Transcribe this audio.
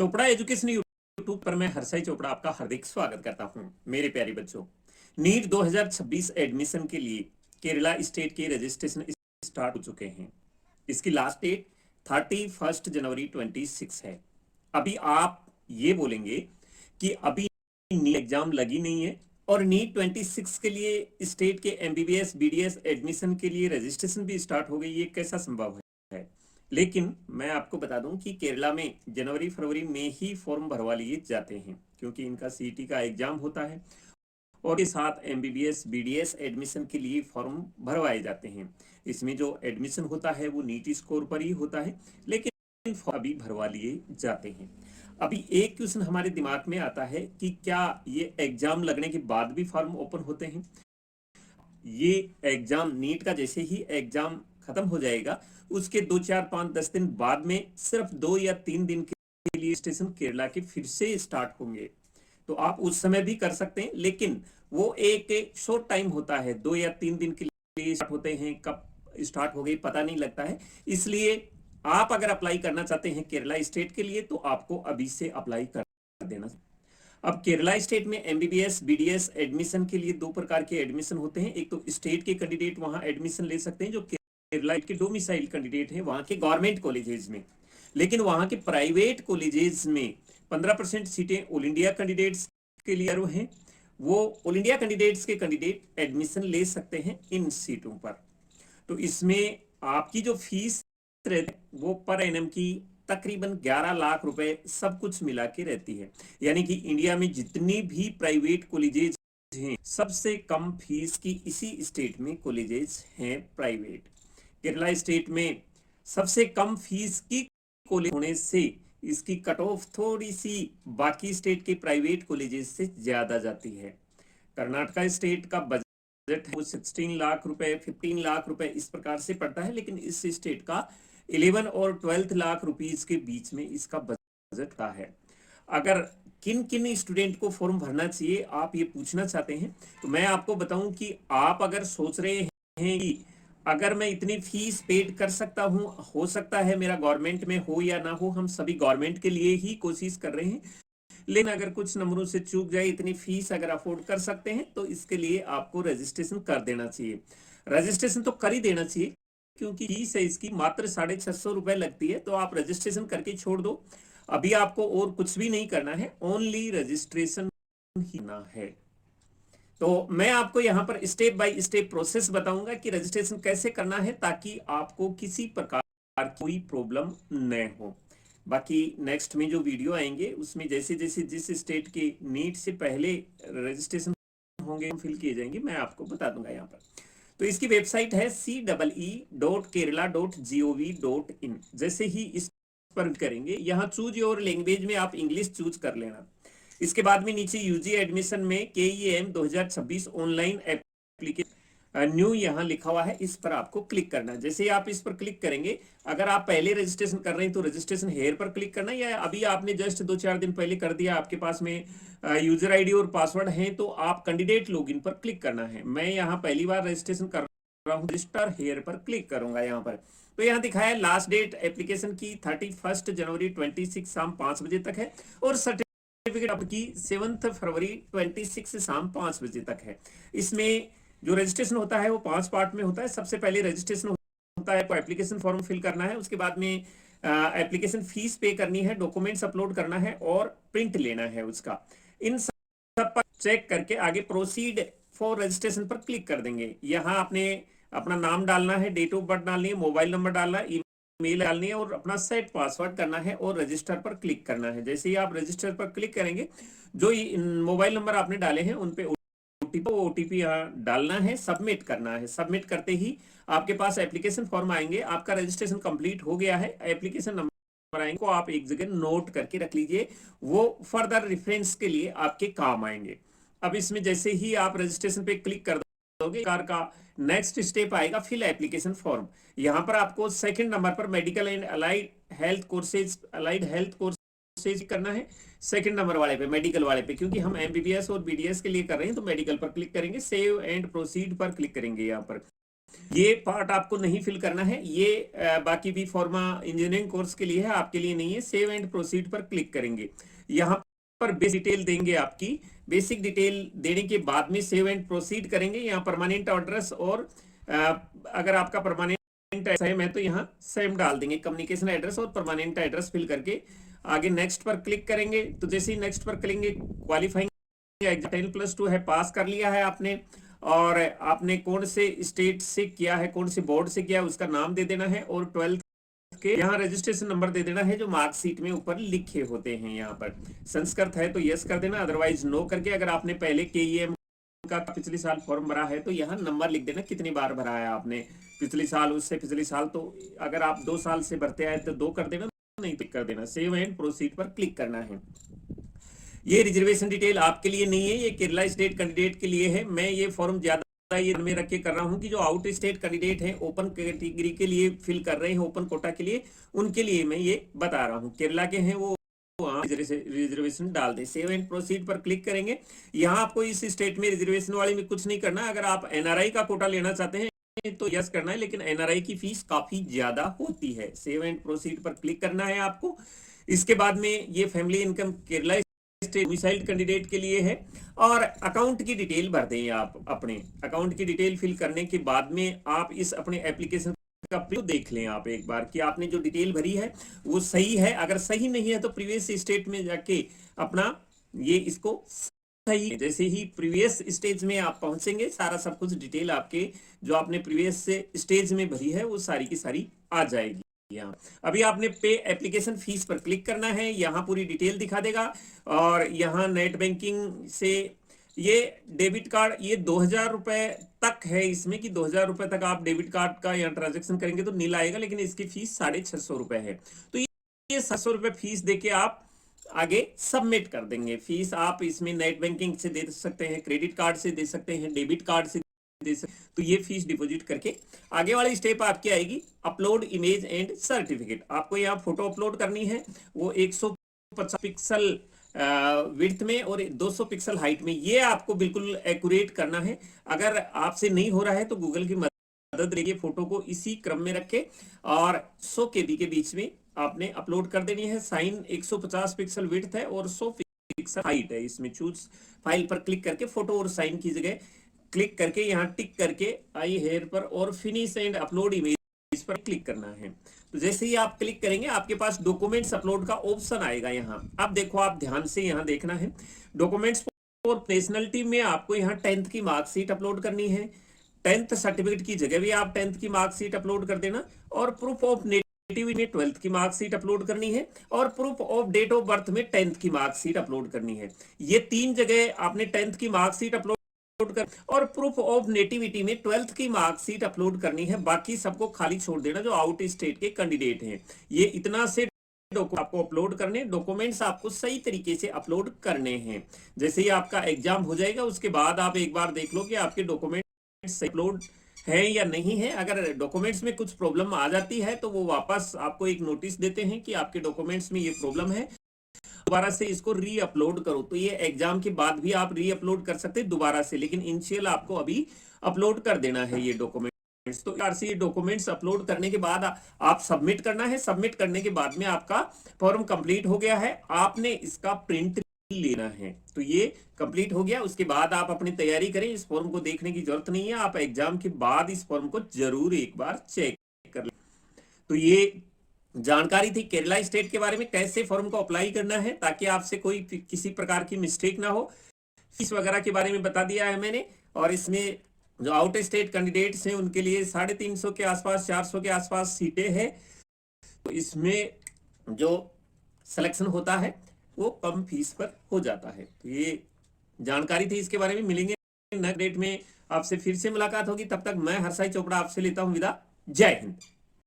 Chopra education YouTube पर मैं हर्षाई चोपड़ा आपका हार्दिक स्वागत करता हूं। मेरे प्यारे बच्चों, नीट 2026 एडमिशन के लिए केरला स्टेट के रजिस्ट्रेशन स्टार्ट हो चुके हैं। इसकी लास्ट डेट 31 जनवरी 26 है। अभी आप ये बोलेंगे कि अभी नीट एग्जाम लगी नहीं है और नीट 26 के लिए स्टेट के एमबीबीएस बीडीएस एडमिशन के लिए रजिस्ट्रेशन भी स्टार्ट हो गई, ये कैसा संभव है? लेकिन मैं आपको बता दूं कि केरला में जनवरी फरवरी में ही फॉर्म भरवा लिए जाते हैं, क्योंकि इनका सीईटी का एग्जाम होता है और के साथ एमबीबीएस बीडीएस एडमिशन के लिए फॉर्म भरवाए जाते हैं। इसमें जो एडमिशन होता है वो नीट स्कोर पर ही होता है, लेकिन अभी भरवा लिए जाते हैं। अभी एक क्वेश्चन हमारे दिमाग में आता है कि क्या ये एग्जाम लगने के बाद भी फॉर्म ओपन होते हैं? ये एग्जाम नीट का जैसे ही एग्जाम खत्म हो जाएगा उसके 2 4 5 10 दिन बाद में सिर्फ 2 या 3 दिन के लिए स्टेशन केरला के फिर से स्टार्ट होंगे। तो आप उस समय भी कर सकते हैं, लेकिन वो एक शॉर्ट टाइम होता है, 2 या 3 दिन के लिए स्टार्ट होते हैं। कब स्टार्ट हो गई पता नहीं लगता है। इसलिए आप अगर अप्लाई करना चाहते हैं केरला स्टेट के लिए तो आपको अभी से अप्लाई कर देना। अब केरला स्टेट में एमबीबीएस बीडीएस एडमिशन के लिए 2 प्रकार के एडमिशन होते हैं। एक तो स्टेट के कैंडिडेट वहां एडमिशन ले सकते हैं जो केरला के डोमिसाइल कैंडिडेट हैं वहां के गवर्नमेंट कॉलेजेस में, लेकिन वहां के प्राइवेट कॉलेजेस में 15% सीटें ऑल इंडिया कैंडिडेट्स के लिए हैं। वो ऑल इंडिया कैंडिडेट्स के कैंडिडेट एडमिशन ले सकते हैं इन सीटों पर। तो इसमें आपकी जो फीस रहती है वो पर एनम की तकरीबन 11 लाख रुपए सब कुछ मिला के रहती है। यानी कि इंडिया में जितनी भी प्राइवेट कॉलेजेस हैं सबसे कम फीस की इसी स्टेट में कॉलेजेस हैं प्राइवेट। केरला स्टेट में सबसे कम फीस की कॉलेज होने से इसकी कट ऑफ थोड़ी सी बाकी स्टेट के प्राइवेट कॉलेजेस से ज्यादा जाती है। कर्नाटका स्टेट का बजट है वो 16 लाख रुपए 15 लाख रुपए इस प्रकार से पड़ता है, लेकिन इस स्टेट का 11 और 12 लाख रुपीज के बीच में इसका बजट का है। अगर किन किन स्टूडेंट को फॉर्म भरना चाहिए आप ये पूछना चाहते हैं, तो मैं आपको बताऊं कि आप अगर सोच रहे हैं कि अगर मैं इतनी फीस पेड कर सकता हूं, हो सकता है मेरा गवर्नमेंट में हो या ना हो, हम सभी गवर्नमेंट के लिए ही कोशिश कर रहे हैं, लेकिन अगर कुछ नंबरों से चूक जाए, इतनी फीस अगर अफोर्ड कर सकते हैं तो इसके लिए आपको रजिस्ट्रेशन कर देना चाहिए। रजिस्ट्रेशन तो कर ही देना चाहिए, क्योंकि फीस है इसकी मात्र 650 रुपए लगती है। तो आप रजिस्ट्रेशन करके छोड़ दो, अभी आपको और कुछ भी नहीं करना है, ओनली रजिस्ट्रेशन ही ना है। तो मैं आपको यहाँ पर स्टेप बाय स्टेप प्रोसेस बताऊंगा कि रजिस्ट्रेशन कैसे करना है, ताकि आपको किसी प्रकार कोई प्रॉब्लम न हो। बाकी नेक्स्ट में जो वीडियो आएंगे उसमें जैसे जैसे जिस स्टेट के नीट से पहले रजिस्ट्रेशन होंगे फिल किए जाएंगे मैं आपको बता दूंगा यहाँ पर। तो इसकी वेबसाइट है CEE.kerala.gov.in। जैसे ही इस पर करेंगे यहाँ चूज योर लैंग्वेज में आप इंग्लिश चूज कर लेना। इसके बाद में नीचे यूजी एडमिशन में KEM 2026 ऑनलाइन एप्लीकेशन न्यू यहाँ लिखा हुआ है, इस पर आपको क्लिक करना है। जैसे ही आप इस पर क्लिक करेंगे, अगर आप पहले रजिस्ट्रेशन कर रहे हैं तो रजिस्ट्रेशन हेयर पर क्लिक करना है, या अभी आपने जस्ट 2 4 दिन पहले कर दिया, आपके पास में यूजर आईडी और पासवर्ड है, तो आप कैंडिडेट लॉगिन पर क्लिक करना है। मैं यहाँ पहली बार रजिस्ट्रेशन कर रहा हूँ, रजिस्टर हेयर पर क्लिक करूंगा यहाँ पर। तो यहाँ दिखाया लास्ट डेट एप्लीकेशन की 31 जनवरी 26 शाम 5 बजे तक है, और सर्टिफिकेट आपकी 7 फरवरी 26 शाम 5 बजे तक है। इसमें जो रजिस्ट्रेशन होता है वो 5 पार्ट में होता है। सबसे पहले रजिस्ट्रेशन होता है, एप्लीकेशन फॉर्म फिल करना है, उसके बाद में एप्लीकेशन फीस पे करनी है, डॉक्यूमेंट्स अपलोड करना है और प्रिंट लेना है उसका। इन सब पर चेक करके आगे प्रोसीड फॉर रजिस्ट्रेशन पर क्लिक कर देंगे। यहाँ आपने अपना नाम डालना है, डेट ऑफ बर्थ डालनी है, मोबाइल नंबर डालना है, ईमेल डालनी है और अपना सेट पासवर्ड करना है और रजिस्टर पर क्लिक करना है। जैसे ही आप रजिस्टर पर क्लिक करेंगे, जो मोबाइल नंबर आपने डाले हैं उन पे ओटीपी यहाँ डालना है, सबमिट करना है। सबमिट करते ही आपके पास एप्लीकेशन फॉर्म आएंगे। आपका रजिस्ट्रेशन कंप्लीट हो गया है, एप्लीकेशन नंबर आएंगे को आप एक जगह नोट करके रख लीजिए, वो फर्दर रेफरेंस के लिए आपके काम आएंगे। अब इसमें जैसे ही आप रजिस्ट्रेशन पे क्लिक कर दोगे, कार का नेक्स्ट स्टेप आएगा फिल एप्लीकेशन फॉर्म। यहाँ पर आपको सेकंड नंबर पर medical and allied health courses करना है, सेकंड नंबर वाले पे, मेडिकल वाले पे, क्योंकि हम एमबीबीएस और बीडीएस के लिए कर रहे हैं तो मेडिकल पर क्लिक करेंगे। सेव एंड प्रोसीड पर क्लिक करेंगे यहाँ पर। ये पार्ट आपको नहीं फिल करना है, ये बाकी भी फॉर्मा इंजीनियरिंग कोर्स के लिए है, आपके लिए नहीं है। सेव एंड प्रोसीड पर क्लिक करेंगे, यहाँ पर बेसिक डिटेल देंगे आपकी। बेसिक डिटेल देने के बाद में सेव एंड प्रोसीड करेंगे। यहाँ परमानेंट एड्रेस और अगर आपका परमानेंट सेम है तो यहाँ सेम डाल देंगे, कम्युनिकेशन एड्रेस और परमानेंट एड्रेस फिल करके आगे नेक्स्ट पर क्लिक करेंगे। तो जैसे ही नेक्स्ट पर करेंगे, क्वालिफाइंग 10+2 है, पास कर लिया है आपने, और आपने कौन से स्टेट से किया है, कौन से बोर्ड से किया है, उसका नाम दे देना है, और 12th के यहाँ रजिस्ट्रेशन नंबर दे देना है जो मार्कशीट में ऊपर लिखे होते हैं। यहाँ पर संस्कृत है तो यस कर देना, अदरवाइज नो करके। अगर आपने पहले KEM का पिछले साल फॉर्म भरा है तो यहाँ नंबर लिख देना कितनी बार भरा है आपने, पिछले साल, उससे पिछले साल। तो अगर आप 2 साल से भरते आए तो 2 कर देना, नहीं टिक कर देना। सेव एंड प्रोसीड पर क्लिक करना है। ये रिजर्वेशन डिटेल आपके लिए नहीं है, ये केरला स्टेट कैंडिडेट के लिए है। मैं ये फॉर्म ज्यादा ये में रख के कर रहा हूँ कि जो आउट स्टेट कैंडिडेट हैं, ओपन कैटेगरी के लिए फिल कर रहे हैं, ओपन कोटा के लिए, उनके लिए मैं ये बता रहा हूँ। केरला के हैं वो रिजर्वेशन डाल दे। सेव एंड प्रोसीड पर क्लिक करेंगे। यहाँ आपको इस स्टेट में रिजर्वेशन वाले में कुछ नहीं करना। अगर आप NRI का कोटा लेना चाहते हैं तो यस करना है, लेकिन NRI की फीस काफी ज्यादा होती है। सेव एंड प्रोसीड पर क्लिक करना है आपको। इसके बाद में ये family income Kerala state domiciled candidate के लिए है, और अकाउंट की डिटेल भर दें आप। अपने अकाउंट की डिटेल फिल करने के बाद में आप इस अपने एप्लीकेशन का प्रीव्यू देख लें आप एक बार कि आपने जो डिटेल भरी है वो सही है। अगर सही नहीं है तो प्रीवियस स्टेट में जाके अपना ये इसको सही, जैसे ही प्रीवियस स्टेज में आप पहुंचेंगे, सारा सब कुछ डिटेल आपके जो आपने प्रीवियस से स्टेज में भरी है वो सारी की सारी आ जाएगी। यहाँ अभी आपने पे एप्लीकेशन फीस पर क्लिक करना है, यहाँ पूरी डिटेल दिखा देगा। और यहाँ नेट बैंकिंग से ये डेबिट कार्ड, ये 2000 रुपए तक है इसमें, कि 2000 रुपए तक आप डेबिट कार्ड का यहाँ ट्रांजेक्शन करेंगे तो नील आएगा, लेकिन इसकी फीस 650 रुपए है। तो ये 700 रुपए फीस देके आप आगे सबमिट कर देंगे। फीस आप इसमें नेट बैंकिंग से दे सकते हैं, क्रेडिट कार्ड से दे सकते हैं, डेबिट कार्ड से दे सकते। तो ये फीस डिपॉजिट करके आगे वाली स्टेप आपकी आएगी अपलोड इमेज एंड सर्टिफिकेट। आपको यहाँ फोटो अपलोड करनी है, वो 150 पिक्सल विड्थ में और 200 पिक्सल हाइट में। ये आपको बिल्कुल एक्यूरेट करना है। अगर आपसे नहीं हो रहा है तो गूगल की मदद लेके फोटो को इसी क्रम में रखे और 100 KB के बीच में आपने अपलोड कर देनी है। साइन 150 पिक्सल विड्थ है और 100 पिक्सल हाइट है। इसमें चूज फाइल पर क्लिक करके फोटो और साइन की जगह क्लिक करके यहाँ टिक करके आई हेयर पर और फिनिश एंड अपलोड इमेज पर क्लिक करना है। तो जैसे ही आप क्लिक करेंगे आपके पास डॉक्यूमेंट्स अपलोड का ऑप्शन आएगा। यहाँ अब देखो, आप ध्यान से यहाँ देखना है। डॉक्यूमेंट्स और नेशनलिटी में आपको यहाँ 10th की मार्कशीट अपलोड करनी है। 10th सर्टिफिकेट की जगह भी आप 10th की मार्कशीट अपलोड कर देना, और प्रूफ ऑफ नेटिविटी में 12th की मार्कशीट अपलोड करनी है, और proof of date of birth में 10th की मार्कशीट अपलोड करनी है। ये 3 जगह आपने 10th की मार्कशीट अपलोड कर और प्रूफ ऑफ नेटिविटी में 12th की मार्कशीट अपलोड करनी है। बाकी सबको खाली छोड़ देना जो आउट स्टेट के कैंडिडेट हैं। ये इतना से आपको अपलोड करने, डॉक्यूमेंट्स आपको सही तरीके से अपलोड करने हैं। जैसे ही आपका एग्जाम हो जाएगा उसके बाद आप एक बार देख लो कि आपके डॉक्यूमेंट्स अपलोड है या नहीं है। अगर डॉक्यूमेंट्स में कुछ प्रॉब्लम आ जाती है तो वो वापस आपको एक नोटिस देते हैं कि आपके डॉक्यूमेंट्स में ये प्रॉब्लम है, दोबारा से इसको री अपलोड करो। तो ये एग्जाम के बाद भी आप री अपलोड कर सकते हैं दोबारा से, लेकिन इनिशियल आपको अभी अपलोड कर देना है ये डॉक्यूमेंट्स। तो यार से ये डॉक्यूमेंट्स अपलोड करने के बाद आप सबमिट करना है। सबमिट करने के बाद में आपका फॉर्म कंप्लीट हो गया है, आपने इसका प्रिंट लेना है। तो ये कंप्लीट हो गया, उसके बाद आप अपनी तैयारी करें। इस फॉर्म को देखने की जरूरत नहीं है, आप एग्जाम के बाद इस फॉर्म को जरूर एक बार चेक कर लें। तो ये जानकारी थी केरला स्टेट के बारे में, कैसे फॉर्म को अप्लाई करना है ताकि आपसे कोई किसी प्रकार की मिस्टेक ना हो। फीस वगैरह के बारे में बता दिया है मैंने। और इसमें जो आउट स्टेट कैंडिडेट्स हैं उनके लिए 350 के आसपास, 400 के आसपास सीटें हैं। तो इसमें जो सिलेक्शन होता है वो कम फीस पर हो जाता है। तो ये जानकारी थी इसके बारे में। मिलेंगे नेक्स्ट डेट में, आपसे फिर से मुलाकात होगी। तब तक मैं हर्षाई चोपड़ा आपसे लेता हूं विदा। जय हिंद।